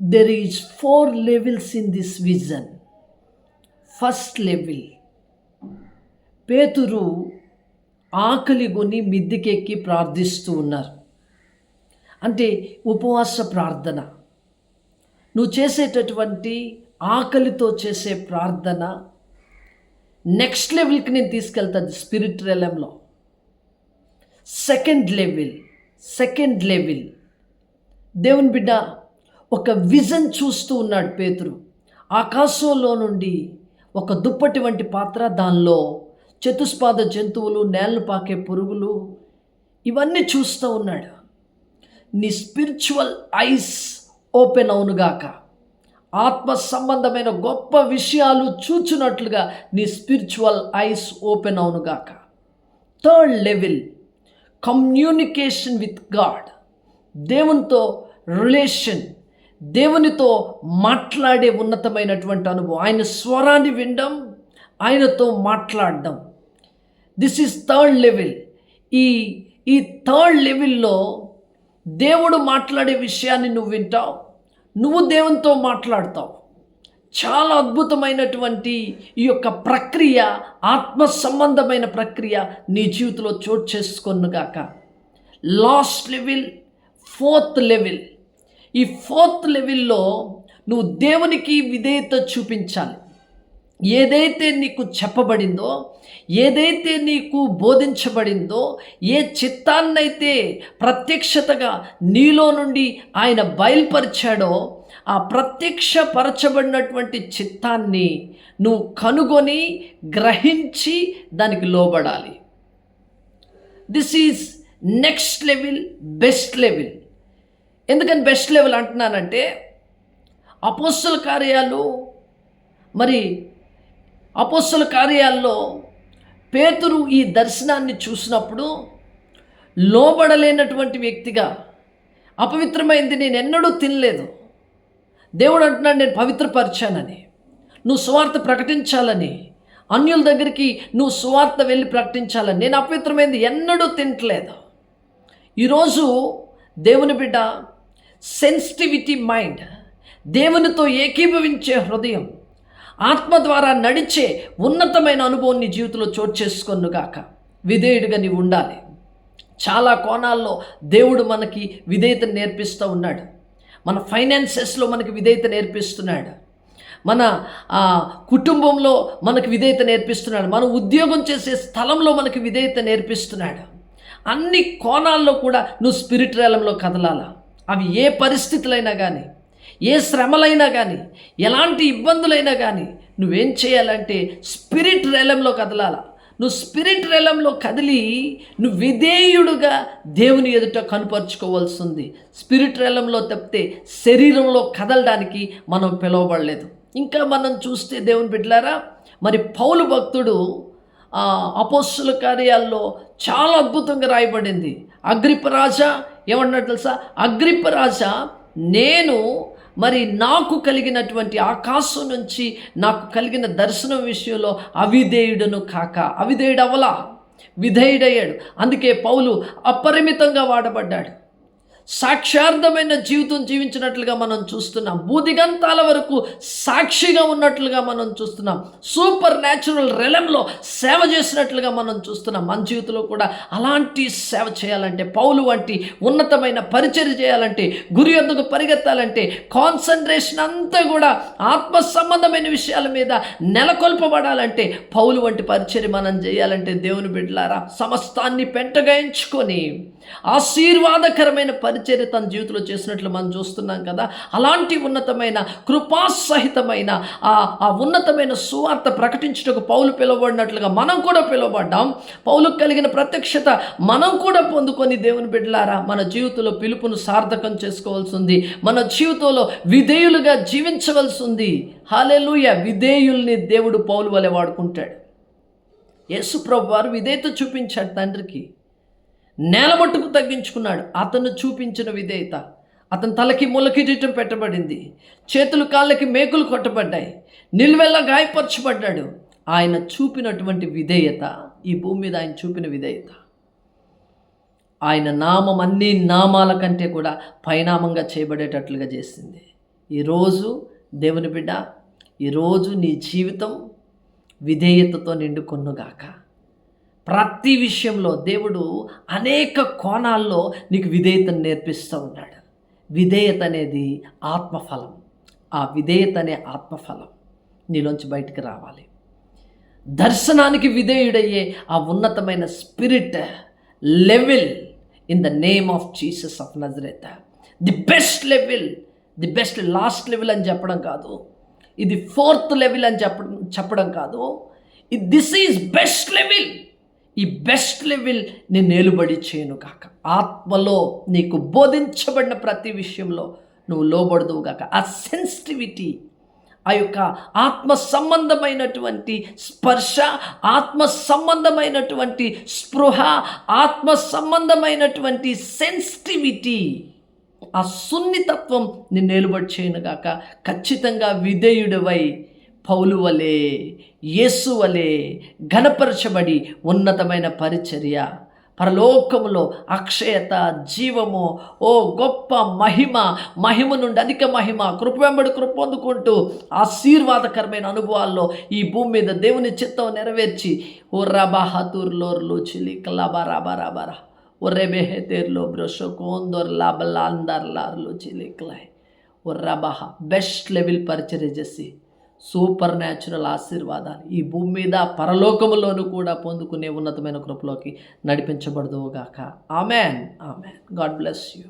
there is 4 levels in this vision. First level, పేతురు ఆకలిగొని మిద్దెకెక్కి ప్రార్థిస్తూ ఉన్నారు. అంటే ఉపవాస ప్రార్థన. నువ్వు చేసేటటువంటి ఆకలితో చేసే ప్రార్థన నెక్స్ట్ లెవెల్కి నేను తీసుకెళ్తాను స్పిరిట్ రెలంలో. సెకండ్ లెవెల్ దేవుని బిడ్డ ఒక విజన్ చూస్తూ ఉన్నాడు పేతురు. ఆకాశంలో నుండి ఒక దుప్పటి వంటి పాత్ర, దానిలో చతుస్పాద జంతువులు, నేలను పాకే పురుగులు, ఇవన్నీ చూస్తూ ఉన్నాడు. నీ స్పిరిచువల్ ఐస్ ఓపెన్ అవునుగాక. ఆత్మ సంబంధమైన గొప్ప విషయాలు చూచున్నట్లుగా నీ స్పిరిచువల్ ఐస్ ఓపెన్ అవునుగాక. Third level, communication with God. దేవునితో రిలేషన్, దేవునితో మాట్లాడే ఉన్నతమైనటువంటి అనుభవం, ఆయన స్వరాన్ని వినడం, ఆయనతో మాట్లాడడం. This is third level. ఈ థర్డ్ లెవెల్లో దేవుడు మాట్లాడే విషయాన్ని నువ్వు వింటావు, నువ్వు దేవునితో మాట్లాడతావు. చాలా అద్భుతమైనటువంటి ఈ యొక్క ప్రక్రియ, ఆత్మ సంబంధమైన ప్రక్రియ నీ జీవితంలో చోటు చేసుకొనుగాక. Last level, fourth level. ఈ ఫోర్త్ లెవెల్లో నువ్వు దేవునికి విధేయత చూపించాలి. ఏదైతే నీకు చెప్పబడిందో, ఏదైతే నీకు బోధించబడిందో, ఏ చిత్తాన్నైతే ప్రత్యక్షతగా నీలో నుండి ఆయన బయలుపరిచాడో, ఆ ప్రత్యక్షపరచబడినటువంటి చిత్తాన్ని నువ్వు కనుగొని గ్రహించి దానికి లోబడాలి. This is next level, best level. ఎందుకని బెస్ట్ లెవెల్ అంటున్నానంటే, అపోస్తల కార్యాల్లో పేతురు ఈ దర్శనాన్ని చూసినప్పుడు లోబడలేనటువంటి వ్యక్తిగా, అపవిత్రమైంది నేను ఎన్నడూ తినలేదు, దేవుడు అంటున్నాడు నేను పవిత్రపరిచానని, నువ్వు సువార్త ప్రకటించాలని, అన్యుల దగ్గరికి నువ్వు సువార్త వెళ్ళి ప్రకటించాలని, నేను అపవిత్రమైంది ఎన్నడూ తినట్లేదు. ఈరోజు దేవుని బిడ్డ, సెన్సిటివిటీ మైండ్, దేవునితో ఏకీభవించే హృదయం, ఆత్మ ద్వారా నడిచే ఉన్నతమైన అనుభవం నీ జీవితంలో చోటు చేసుకొనుగాక. విధేయుడిగా నీవు ఉండాలి. చాలా కోణాల్లో దేవుడు మనకి విధేయత నేర్పిస్తూ ఉన్నాడు. మన ఫైనాన్సెస్లో మనకి విధేయత నేర్పిస్తున్నాడు, మన కుటుంబంలో మనకు విధేయత నేర్పిస్తున్నాడు, మనం ఉద్యోగం చేసే స్థలంలో మనకి విధేయత నేర్పిస్తున్నాడు. అన్ని కోణాల్లో కూడా నువ్వు స్పిరిట్ రేలంలో కదలాలా. అవి ఏ పరిస్థితులైనా కానీ, ఏ శ్రమలైనా కానీ, ఎలాంటి ఇబ్బందులైనా కానీ నువ్వేం చేయాలంటే స్పిరిట్ రేలంలో కదలాలా. నువ్వు స్పిరిట్ రేలంలో కదిలి నువ్వు విధేయుడుగా దేవుని ఎదుట కనుపరుచుకోవాల్సింది. స్పిరిట్ రేలంలో తప్పితే శరీరంలో కదలడానికి మనం పిలువబడలేదు. ఇంకా మనం చూస్తే దేవుని బిడ్డలారా, మరి పౌలు భక్తుడు అపోస్తల కార్యాల్లో చాలా అద్భుతంగా రాయబడింది. అగ్రిప్ప రాజా ఏమన్నాడు తెలుసా? అగ్రిప్ప రాజా, నేను మరి నాకు కలిగినటువంటి ఆకాశం నుంచి నాకు కలిగిన దర్శనం విషయంలో అవిధేయుడను కాక. అవిధేయుడు అవ్వలా, విధేయుడయ్యాడు. అందుకే పౌలు అపరిమితంగా వాడబడ్డాడు. సాక్ష్యార్థమైన జీవితం జీవించినట్లుగా మనం చూస్తున్నాం. భూదిగంతాల వరకు సాక్షిగా ఉన్నట్లుగా మనం చూస్తున్నాం. సూపర్ న్యాచురల్ రెలంలో సేవ చేసినట్లుగా మనం చూస్తున్నాం. మన జీవితంలో కూడా అలాంటి సేవ చేయాలంటే, పౌలు వంటి ఉన్నతమైన పరిచర్య చేయాలంటే, గురి వద్దకు పరిగెత్తాలంటే, కాన్సన్ట్రేషన్ అంతా కూడా ఆత్మ సంబంధమైన విషయాల మీద నెలకొల్పబడాలంటే, పౌలు వంటి పరిచర్య మనం చేయాలంటే, దేవుని బిడ్డలారా, సమస్తాన్ని పెంటగాయించుకొని ఆశీర్వాదకరమైన పరిచర్య తన జీవితంలో చేసినట్లు మనం చూస్తున్నాం కదా. అలాంటి ఉన్నతమైన కృపాసహితమైన ఆ ఉన్నతమైన సువార్త ప్రకటించుటకు పౌలు పిలువబడినట్లుగా మనం కూడా పిలువబడ్డాం. పౌలుకు కలిగిన ప్రత్యక్షత మనం కూడా పొందుకొని దేవుని బిడ్డలారా, మన జీవితంలో పిలుపును సార్థకం చేసుకోవాల్సింది. మన జీవితంలో విధేయులుగా జీవించవలసి ఉంది. హల్లెలూయా. విధేయుల్ని దేవుడు పౌలు వలె వాడుకుంటాడు. యేసు ప్రభువు వారు విధేయత చూపించాడు తండ్రికి. నేల మట్టుకు తగ్గించుకున్నాడు. అతను చూపించిన విధేయత, అతని తలకి ములకిరీటం పెట్టబడింది, చేతులు కాళ్ళకి మేకులు కొట్టబడ్డాయి, నిలువెల్లా గాయపరచబడ్డాడు. ఆయన చూపినటువంటి విధేయత, ఈ భూమి మీద ఆయన చూపిన విధేయత, ఆయన నామం అన్ని నామాల కంటే కూడా పైనామంగా చేయబడేటట్లుగా చేసింది. ఈరోజు దేవుని బిడ్డ, ఈరోజు నీ జీవితం విధేయతతో నిండుకొనుగాక. ప్రతి విషయంలో దేవుడు అనేక కోణాల్లో నీకు విధేయతను నేర్పిస్తూ ఉన్నాడు. విధేయత అనేది ఆత్మఫలం. ఆ విధేయత అనే ఆత్మఫలం నీలోంచి బయటికి రావాలి. దర్శనానికి విధేయుడయ్యే ఆ ఉన్నతమైన spirit level in the name of Jesus of Nazareth. The best level, the best last level అని చెప్పడం కాదు, ఇది 4th లెవెల్ అని చెప్పడం కాదు, దిస్ ఈజ్ బెస్ట్ లెవెల్. ఈ బెస్ట్ లెవెల్ నేను నిలబడి చేయను కాక. ఆత్మలో నీకు బోధించబడిన ప్రతి విషయంలో నువ్వు లోబడదువు కాక. ఆ సెన్సిటివిటీ, ఆ యొక్క ఆత్మ సంబంధమైనటువంటి స్పర్శ, ఆత్మ సంబంధమైనటువంటి స్పృహ, ఆత్మ సంబంధమైనటువంటి సెన్సిటివిటీ, ఆ సున్నితత్వం నిన్ను నిలబడి చేయను గాక. ఖచ్చితంగా విధేయుడివై పౌలు వలె, యేసు వలె ఘనపరచబడి ఉన్నతమైన పరిచర్య, పరలోకములో అక్షయత, జీవము, ఓ గొప్ప మహిమ నుండి అధిక మహిమ, కృప వెంబడి కృప పొందుకుంటూ ఆశీర్వాదకరమైన అనుభవాల్లో ఈ భూమి మీద దేవుని చిత్తం నెరవేర్చి ఓ రబాహతూర్లోర్లు చిలి కలాబారాబారాబారా ఓ రెబెహెతేర్లో బ్రొషోకోందోర్ లాబలాందర్లార్లు చిలిక్లాయ్ ఓ రబాహ బెస్ట్ లెవెల్ పరిచర్య చేసి సూపర్ న్యాచురల్ ఆశీర్వాదాలు ఈ భూమి మీద పరలోకములోనూ కూడా పొందుకునే ఉన్నతమైన కృపలోకి నడిపించబడదువుగాక. Amen. Amen. God bless you.